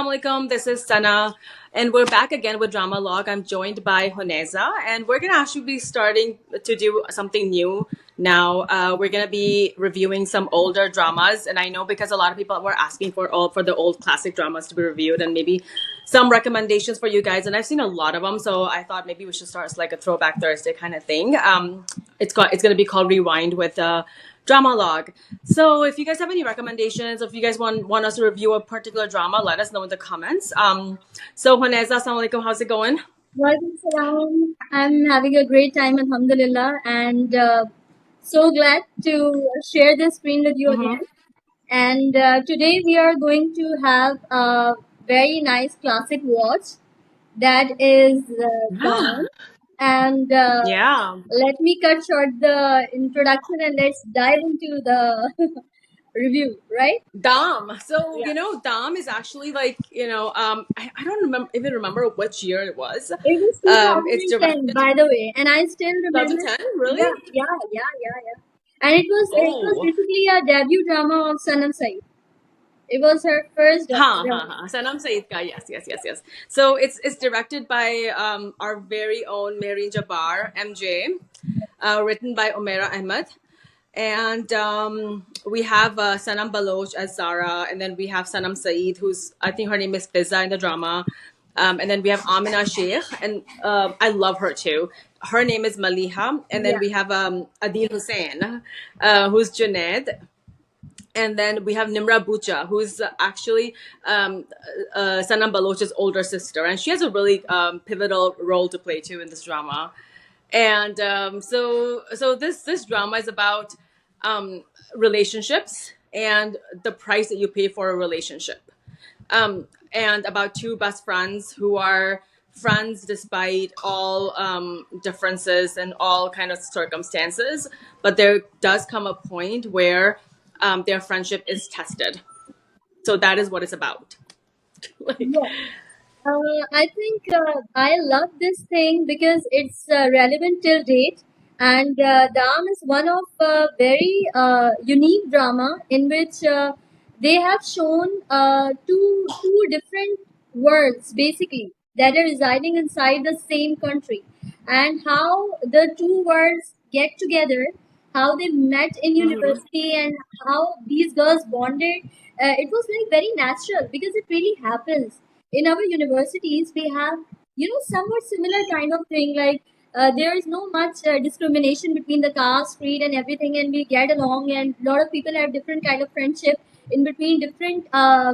Assalamu alaikum. This is Sana, and we're back again with Dramalogue. I'm joined by Honeza, and we're gonna actually be starting to do something new now. We're gonna be reviewing some older dramas, and I know because a lot of people were asking for the old classic dramas to be reviewed, and maybe some recommendations for you guys. And I've seen a lot of them, so I thought maybe we should start as like a Throwback Thursday kind of thing. It's gonna be called Rewind with Dramalogue. So if you guys have any recommendations, if you guys want us to review a particular drama, let us know in the comments. So Honeza, assalamu alaikum, how's it going? Walaikum salam. I'm having a great time, alhamdulillah, and so glad to share this screen with you again. And today we are going to have a very nice classic watch that is Daam. And Yeah. let me cut short the introduction and let's dive into the review, right? Daam. So, Yeah. Daam is actually like, I don't even remember which year it was. It was It's 2010, directed by the way, and I still remember. 2010, really? Yeah. And it was Oh. basically a debut drama of Sanam Saeed. It was her first drama. Sanam Saeed ka, yes. So it's directed by our very own Mehreen Jabbar, MJ, written by Umaira Ahmed. And we have Sanam Baloch as Zara, and then we have Sanam Saeed, who's, I think her name is Fizza in the drama. And then we have Amina Sheikh, and I love her too. Her name is Maliha. And then Yeah. we have Adil Hussain, who's Junaid. And then we have Nimra Bucha, who's actually Sanam Baloch's older sister. And she has a really pivotal role to play too in this drama. And so this drama is about relationships and the price that you pay for a relationship, and about two best friends who are friends despite all differences and all kind of circumstances, but there does come a point where their friendship is tested. So that is what it's about. Yeah. I think I love this thing because it's relevant till date, and Dam is one of very unique drama in which they have shown two different worlds basically that are residing inside the same country, and how the two worlds get together, how they met in Mhm. university, and how these girls bonded. It was like very natural because it really happens in our universities. We have somewhat similar kind of thing, like there is no much discrimination between the caste, creed, and everything, and we get along, and a lot of people have different kind of friendship in between different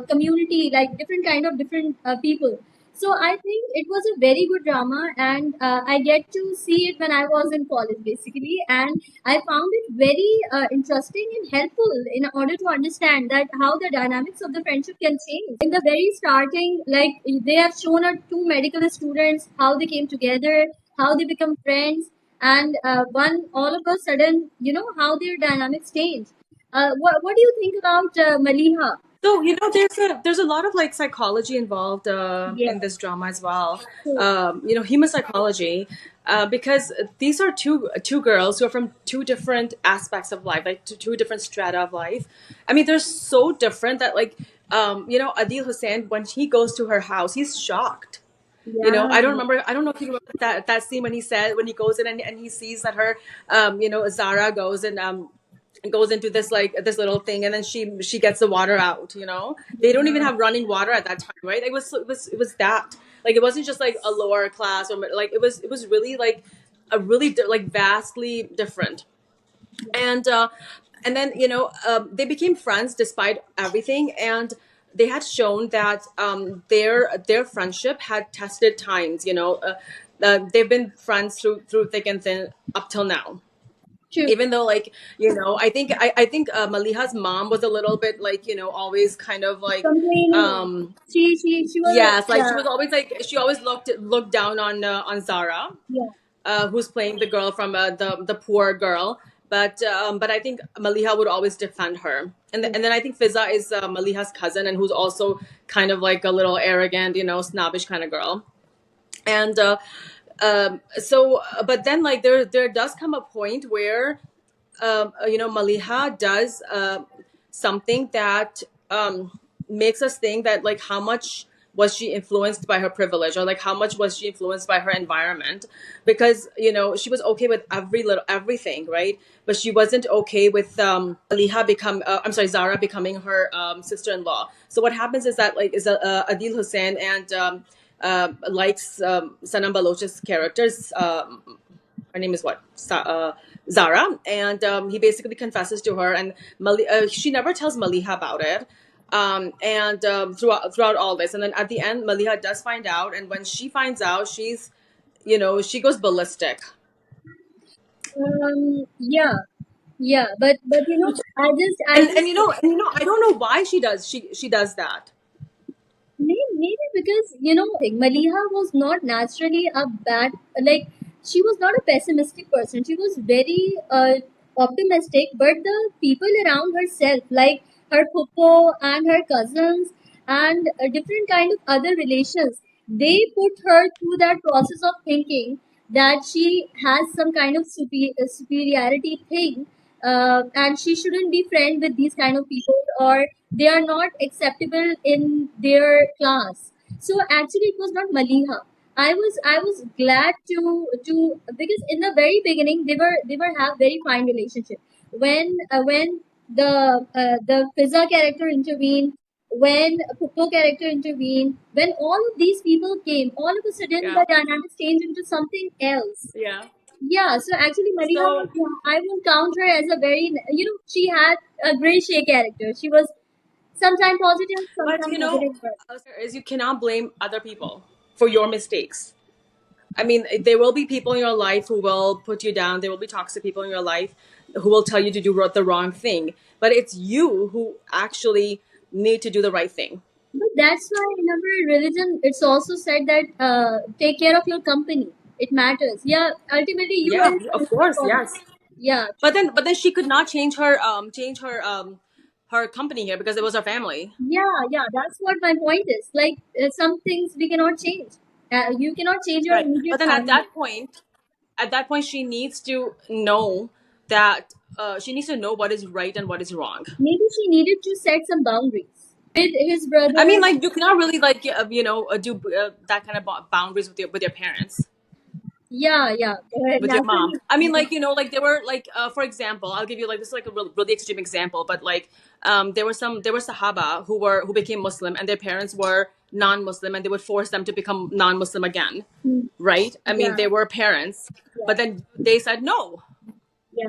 community, like different kind of different people. So I think it was a very good drama, and I get to see it when I was in college basically, and I found it very interesting and helpful in order to understand that how the dynamics of the friendship can change. In the very starting, like they have shown our two medical students how they came together, how they become friends, and one all of a sudden, how their dynamics change. What do you think about Maliha? So there's a lot of like psychology involved Yeah. in this drama as well. So, Human psychology, because these are two girls who are from two different aspects of life, like two different strata of life. I mean, they're so different that like Adil Hussain, when he goes to her house, he's shocked. I don't yeah. remember. I don't know if you remember that scene when he goes in and he sees that her, Zara goes into this little thing, and then she gets the water out. They don't even have running water at that time, right? It was that, like, it wasn't just like a lower class, or like it was really like a really like vastly different. And uh and then they became friends despite everything, and they had shown that their friendship had tested times. They've been friends through thick and thin up till now, True. even though, like, I think Maliha's mom was a little bit like, always kind of like, Complaining. She was, yes, like she yeah. was always like, she always looked down on Zara, Yeah. who's playing the girl from the poor girl. But I think Maliha would always defend her, and then I think Fizza is Maliha's cousin, and who's also kind of like a little arrogant, snobbish kind of girl. And but then, like, there does come a point where Maliha does something that makes us think that, like, how much was she influenced by her privilege, or like how much was she influenced by her environment? Because she was okay with everything, right? But she wasn't okay with Maliha become I'm sorry, Zara becoming her sister-in-law. So what happens is that like is Adil Hussein and likes Sanam Baloch's characters. Her name is what? Zara, and he basically confesses to her, and she never tells Maliha about it. And throughout all this, and then at the end, Maliha does find out, and when she finds out, she goes ballistic. Yeah, yeah, but I And just I don't know why she does that. maybe because Maliha was not naturally a bad, like she was not a pessimistic person. She was very optimistic, but the people around herself, like her puppo and her cousins and different kind of other relations, they put her through that process of thinking that she has some kind of superiority thing, and she shouldn't be friend with these kind of people, or they are not acceptable in their class. So actually, it was not Maliha. I was glad to because in the very beginning they were have very fine relationship. When the Pizza character intervened, when Puppo character intervened, when all of these people came, all of a sudden Yeah, the dynamics changed into something else. yeah. Yeah, so actually, Maliha was, So, yeah, I would count her as a very, she had a great Shay character. She was sometimes positive, but sometimes negative. But is you cannot blame other people for your mistakes. I mean, there will be people in your life who will put you down. There will be toxic people in your life who will tell you to do the wrong thing. But it's you who actually need to do the right thing. that's why in our religion, it's also said that take care of your company. It matters. Yeah, ultimately, you are Yeah, of responsible course, for it. yes. Yeah, But then she could not change her company here because it was her family. yeah, yeah. That's what my point is. Like some things we cannot change. You cannot change your Right. But immediate then family. at that point, she needs to know that she needs to know what is right and what is wrong. Maybe she needed to set some boundaries with his I mean, brother. like you cannot really like do that kind of boundaries with your parents, Yeah, yeah. with your mom. Naturally, I mean, like like there were like for example, I'll give you like this is like a really extreme example, but like there were Sahaba who became Muslim and their parents were non-Muslim and they would force them to become non-Muslim again, mm, right? I mean, yeah, they were parents, yeah, but then they said no. yeah.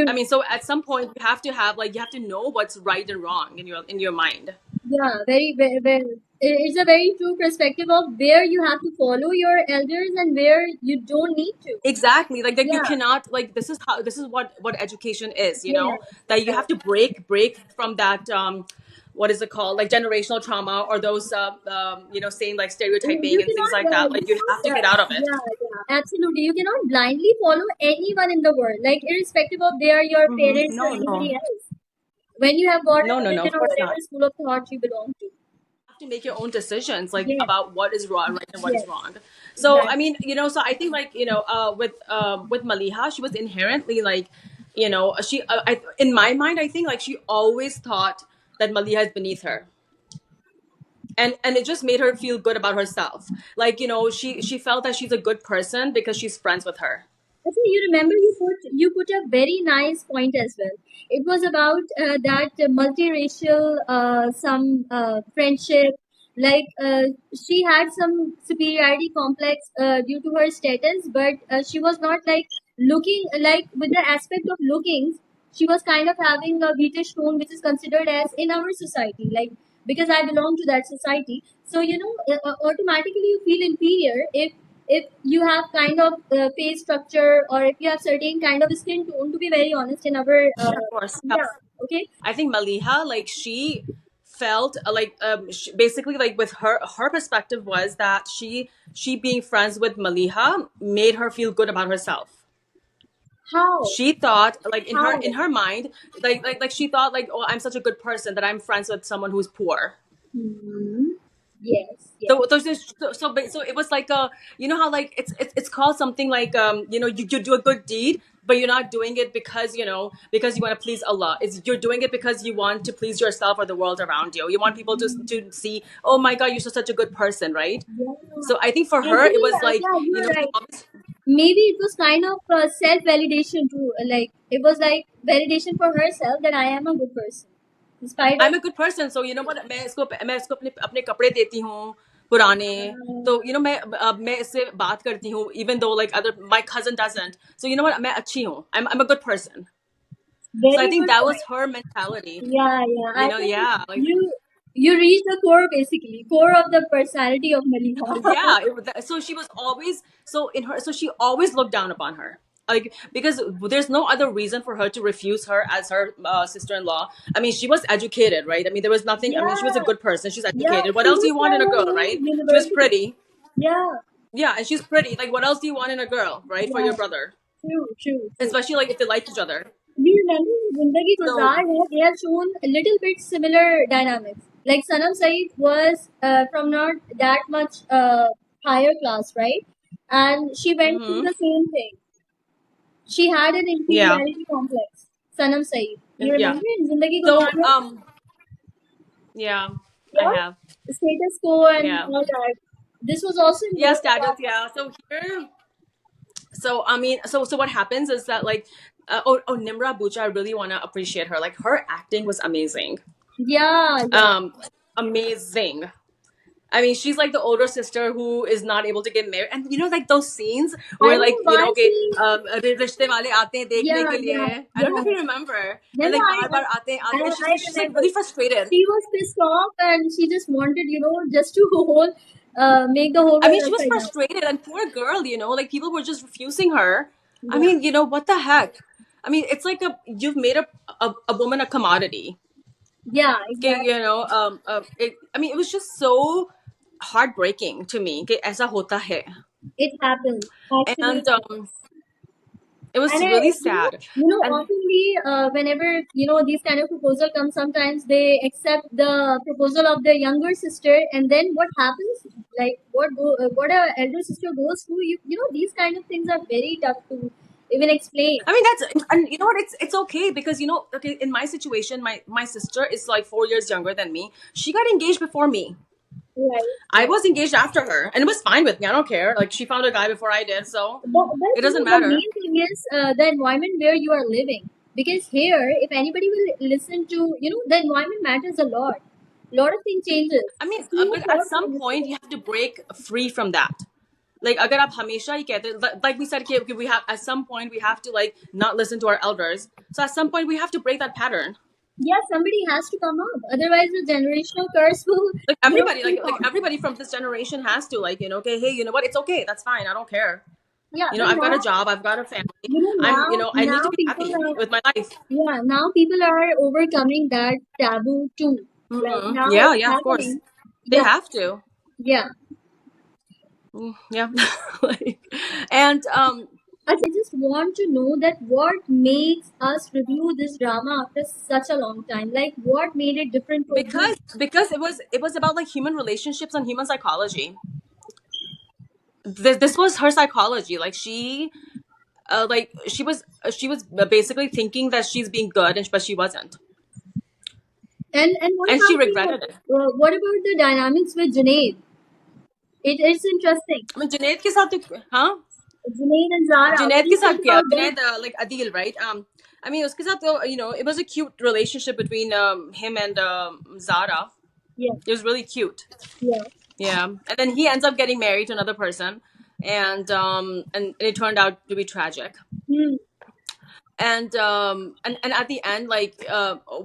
I True. mean, so at some point you have to know what's right and wrong in your mind. Yeah, very, very, very. It's a very true perspective of where you have to follow your elders and where you don't need to. Exactly. Like you Yeah, cannot like this is what education is, yeah, that you yeah. have to break from that what is it called? Like generational trauma or those saying like You stereotyping and things cannot, like that. Like you have to get out of it. yeah, yeah, absolutely. You cannot blindly follow anyone in the world, like irrespective of they are your parents or No, no. anybody else. When you have got a No, no, no, religion of or course whatever not. school of thought you belong to. Have to make your own decisions like Yes, about what is wrong right and what is yes, wrong. So I exactly. mean, so I think like with Maliha, she was inherently like she in my mind I think like she always thought that Maliha is beneath her, and it just made her feel good about herself, like she felt that she's a good person because she's friends with her. Also, you remember you put a very nice point as well. It was about that multiracial some friendship. Like she had some superiority complex due to her status, but she was not like looking like with the aspect of looking. She was kind of having a beatish tone, which is considered as in our society, like because I belong to that society. So automatically you feel inferior if you have kind of face structure or if you have certain kind of skin tone, to be very honest in our Yeah, of course. Yeah. yeah, okay, I think Maliha, like she felt like basically like with her perspective was that she being friends with Maliha made her feel good about herself. how She thought like how in her mind like she thought like, oh, I'm such a good person that I'm friends with someone who's poor. hmm. Yes, yes, So it was like a, how like it's called something like you do a good deed but you're not doing it because because you want to please Allah. It's You're doing it because you want to please yourself or the world around you. You want people to see, oh my God, you're such a good person, right? Yeah. So I think for her it Actually, was like, yeah, you're she right. always, Maybe it was kind of self validation too. Like it was like validation for herself that I am a good person, in spite of. I'm a good person, so you know what, मैं इसको अपने अपने कपड़े देती हूँ पुराने, तो मैं इससे बात करती हूँ, even though like other my cousin doesn't. So you know what, मैं अच्छी हूँ. I'm a good person. So I Very think good that was point. her mentality. Yeah, yeah. I think Yeah, like you reached the core basically, core of the personality of Maliha. yeah. So she was always so in her. So she always looked down upon her. Like, because there's no other reason for her to refuse her as her sister-in-law. I mean, she was educated, right? I mean, there was nothing. I mean, she was a Yeah, good person. She's yeah. educated. What She else do was you want from in a her girl, own right? She was university. pretty. Yeah, Yeah, and she's pretty. Like, what else do you want in a girl, right? For yeah. your brother, True, true, true. especially like if they like each other. You remember in Zindagi So, Gulzar, they have shown a little bit similar dynamics. Like Sanam Saeed was from not that much higher class, right? And she went through mm-hmm. the same thing. She had an Yeah, inferiority complex. Sanam Saeed. You yeah. remember in Zindagi So, Gulzar? yeah, I Yeah, have. status quo and Yeah, all that. This was also in yeah. both of Status. Yeah. So here. So I mean, so what happens is that like, Nimra Bucha, I really want to appreciate her. Like, her acting was amazing. Yeah, yeah. Um, Amazing. I mean, she's like the older sister who is not able to get married, and like those scenes I where don't like know why okay, she. रिश्ते वाले आते हैं देखने Yeah, के yeah, लिए. I don't know yeah. if you remember, No, and no, like बार बार आते हैं, and I she's like remember. really frustrated. She was pissed off and she just wanted, just to make the whole I mean, world she was upside down. frustrated, and poor girl, like people were just refusing her. I Yeah, mean, what the heck? I mean, it's like you've made a woman a commodity. yeah, Okay, exactly. I mean, it was just so heartbreaking to me. कि ऐसा होता है. It happens. Actually, And it happens. it was And really sad. And oftenly, whenever these kind of proposal come, sometimes they accept the proposal of their younger sister, and then what happens? Like what a elder sister goes through. These kind of things are very tough to even explain. I mean, and you know what, it's okay, because okay, in my situation, my sister is like 4 years younger than me. She got engaged before me. Right, I right. was engaged after her, and it was fine with me. I don't care. Like, she found a guy before I did, so But it doesn't the matter. main thing is the environment where you are living. Because here, if anybody will listen to, the environment matters a lot. A lot of things changes. I mean, See your but at thoughts some on this. point you have to break free from that. Like, अगर आप हमेशा ही कहते, like we said, कि we have, at some point we have to like not listen to our elders. So at some point we have to break that pattern. Yeah, somebody has to come up. Otherwise, the generational curse will, Like everybody, keep like on. everybody from this generation has to, like, okay, hey, you know what? It's okay. That's fine. I don't care. Yeah, but I've got now, a job. I've got a family. now, I need now to be people happy are, with my life. yeah, now people are overcoming that taboo too. Like now Yeah, it's yeah, of course. happening. They Yeah, have to. yeah. Yeah. Like, and I just want to know that what makes us review this drama after such a long time. Like, what made it different for you? because it was about like human relationships and human psychology. This was her psychology. Like, she was basically thinking that she's being good, but she wasn't, And and she regretted it. what about the dynamics with Junaid? It's interesting. I mean, Junaid ke sath, huh? Junaid and Zara. What Junaid do ke you think sath kya? about them? Junaid, like Adil, right? I mean, uske sath, it was a cute relationship between him and Zara. Yeah, It was really cute. yeah. Yeah, and then he ends up getting married to another person, and it turned out to be tragic. Hmm. And at the end, like,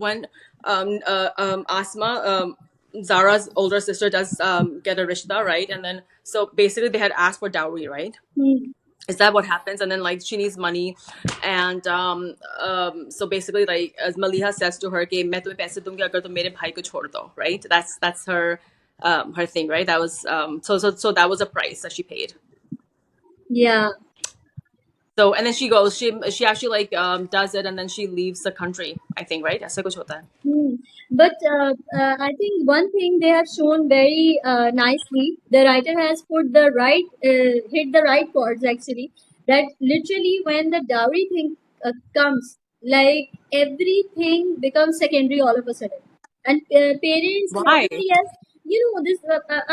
when Asma, Zara's older sister, does get a rishta, right? And then, so basically they had asked for dowry, right? Hmm. Is that what happens? And then, like, she needs money, and so basically, like, as Maliha says to her, कि मैं तुम्हें पैसे दूंगी अगर तुम मेरे भाई को छोड़ दो, right? That's her thing, right? That was so that was a price that she paid. Yeah. So, and then she goes, she actually, like, does it, and then she leaves the country, I think, right? ऐसा कुछ होता है. Hmm. But I think one thing they have shown very nicely, the writer has put hit the right chords actually. that literally when the dowry thing comes, like everything becomes secondary all of a sudden, and parents and Why? everybody else, this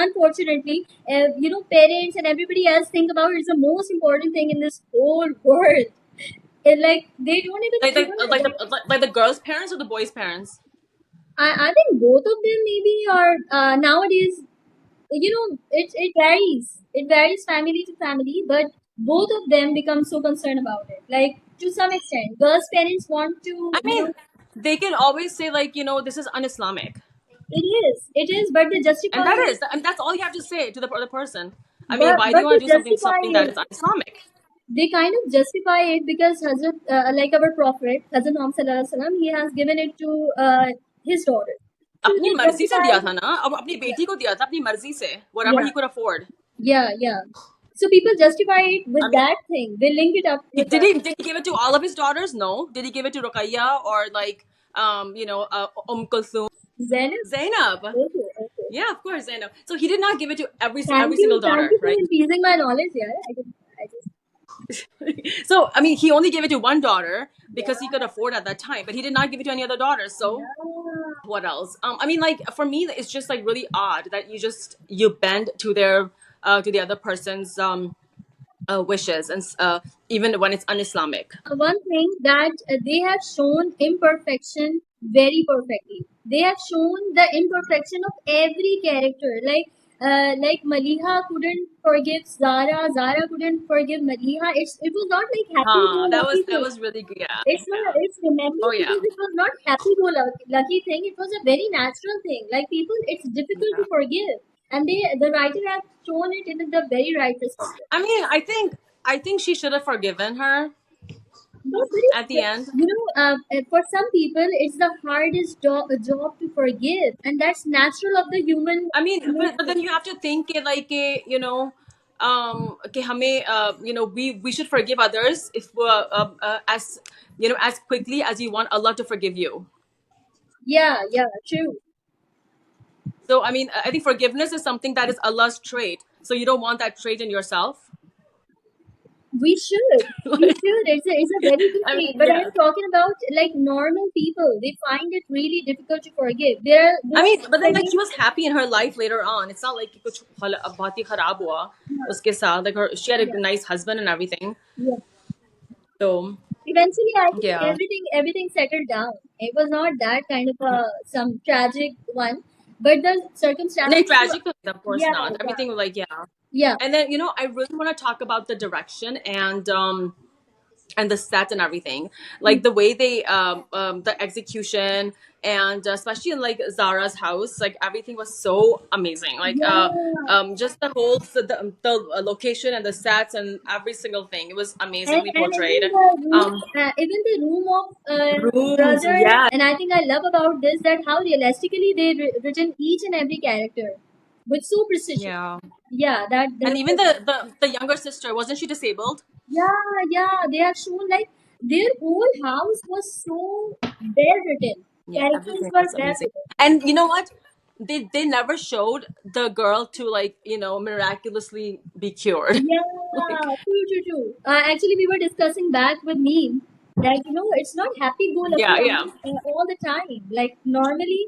unfortunately, parents and everybody else think about it's the most important thing in this whole world. Like they don't even care. Like the girl's parents or the boy's parents? I think both of them maybe are nowadays. It varies. It varies family to family, but both of them become so concerned about it. Like to some extent, girls' parents want to, I mean, they can always say like, this is un-Islamic. it is, but they justify And that it. is, and that's all you have to say to the other person. I mean, why do But you want they to do justify something that it. is un-Islamic? They kind of justify it because Hazrat, like our Prophet, Hazrat Muhammad Sallallahu Alaihi Wasallam, he has given it to his daughter. So अपनी they मर्जी से justify. दिया था ना, अब अपनी बेटी को दिया था अपनी मर्जी से, whatever Yeah, he could afford. yeah. So people justify it I with mean, that thing. They link it up with that. did he give it to all of his daughters? No. Did he give it to Ruqayya or like Kulthum? Zainab. Zainab. Okay, okay. Yeah, of course, Zainab. So he did not give it to every single Thank daughter, you for right? increasing my knowledge here. I just, So I mean, he only gave it to one daughter because he could yeah, afford at that time, but he did not give it to any other daughters. So yeah. what else? I mean, like for me, it's just like really odd that you bend to their to the other person's wishes, and even when it's un-Islamic. One thing that they have shown imperfection very perfectly. They have shown the imperfection of every character. Like Maliha couldn't forgive Zara. Zara couldn't forgive Maliha. It was not like happy go Huh? lucky That thing. was really good. Yeah, It's not. yeah. It's remembered Oh yeah, because it was not happy go lucky thing. It was a very natural thing. Like people, it's difficult to yeah. forgive, and the writer has shown it in the very right perspective. I mean, I think she should have forgiven her But at the end. for some people, it's the hardest job to forgive, and that's natural of the human I mean, but nature. then you have to think it like a, कि हमें we should forgive others if as as quickly as you want Allah to forgive you. Yeah, true. So I mean, I think forgiveness is something that is Allah's trait. So you don't want that trait in yourself. We should. We should. It's a very good I thing. mean, But yeah. I'm talking about like normal people. They find it really difficult to forgive. There I are mean, but then like many. she was happy in her life later on. It's not like कि कुछ बहुत ही खराब हुआ उसके साथ. Like she had Yeah, a nice husband and everything. yeah. So Eventually, I think yeah. everything settled down. It was not that kind of some tragic one, but the No, circumstances were. tragic, of course Yeah, not. yeah, Everything was like yeah. yeah. And then I really want to talk about the direction and the set and everything, like the way they the execution, and especially in like Zara's house, like everything was so amazing. Like Yeah, just the whole the location and the sets and every single thing. It was amazingly and portrayed. Um, even the room of rooms, brother, yeah, and I think I love about this that how realistically they written each and every character with so precision. yeah, Yeah, and that even the younger sister, wasn't she disabled? yeah, they have shown like their whole house was so well written. Yeah, Characters everything were was well amazing. written. And you know what? They never showed the girl to like, miraculously be cured. Yeah, Like, true. Actually, we were discussing back with me that it's not happy go lucky yeah, yeah, all the time. Like normally,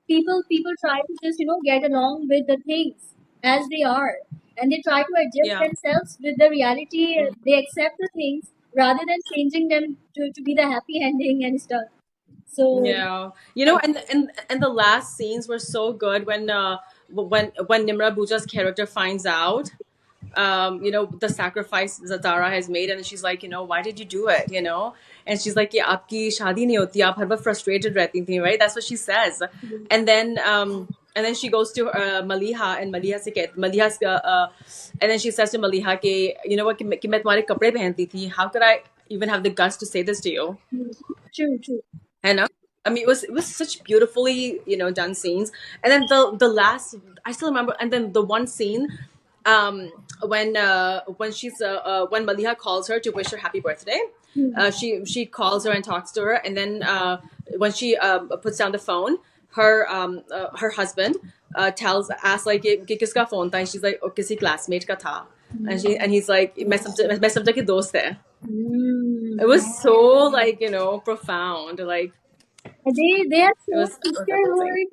people try to just get along with the things as they are, and they try to adjust yeah. themselves with the reality. Mm. They accept the things rather than changing them to be the happy ending and stuff. So Yeah. And the last scenes were so good when when Nimra Buja's character finds out the sacrifice Zatara has made, and she's like, why did you do it? And she's like, yeah, आपकी शादी नहीं होती, आप हर वक्त frustrated रहती थी, right? That's what she says. And then she goes to Maliha, and and then she says to Maliha, you know what, कि मैं तुम्हारे कपड़े पहनती थी. How could I even have the guts to say this to you? true. And I mean, it was such beautifully done scenes. And then the last, I still remember. And then the one scene, when Maliha calls her to wish her happy birthday, she calls her and talks to her, and then when she puts down the phone, her husband asks like कि किसका phone था, and she's like, oh, किसी classmate का था. and he's like मैं समझा कि दोस्त है. It Mm. was so like profound. Like They have it shown was amazing. sisterhood.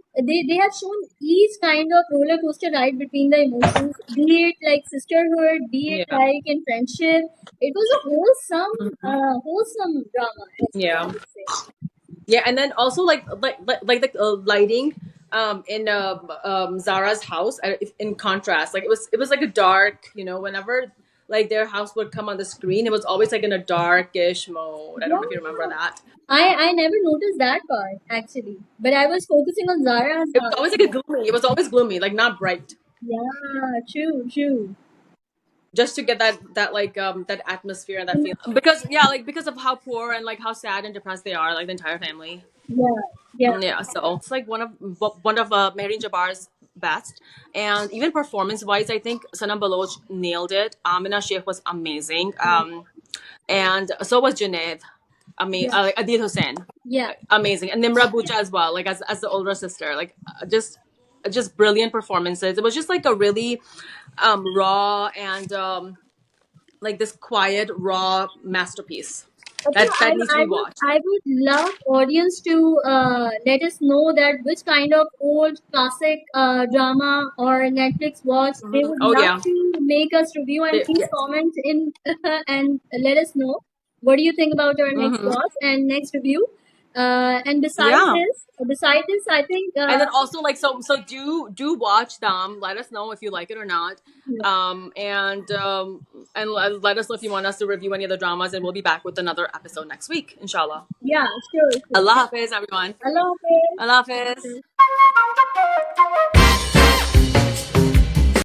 They have shown each kind of roller coaster ride between the emotions, be it like sisterhood, be it Yeah, like in friendship. It was a wholesome drama as well, I yeah, would say. yeah. And then also like the lighting in Zara's house in contrast. Like it was like a dark. Whenever like their house would come on the screen, it was always like in a darkish mode. I don't know if you remember Yeah, that. I never noticed that part actually, but I was focusing on Zara's It was house. always like a gloomy. It was always gloomy, like not bright. Yeah, true, true. Just to get that like that atmosphere and that feeling. Because yeah, like because of how poor and like how sad and depressed they are, like the entire family. Yeah, yeah, Yeah, so it's like one of Mehreen Jabbar's best, and even performance wise, I think Sanam Baloch nailed it. Amina Sheikh was amazing, and so was Junaid. yeah, Like Adil Hussain, yeah. amazing, and Nimra Bucha as well, like as the older sister, like just brilliant performances. It was just like a really raw and like this quiet raw masterpiece Okay, that needs to be watched. I would love audience to let us know that which kind of old classic drama or Netflix watch they would Oh love yeah. to make us review, and please Yes. comment in and let us know what do you think about our next Hmm. watch and next review. And Yeah. beside this, I think And then also like so do watch them. Let us know if you like it or not. And let us know if you want us to review any of the dramas, and we'll be back with another episode next week, inshallah. yeah, sure, sure. Allah Hafiz, everyone. Allah Allah Hafiz. Hafiz.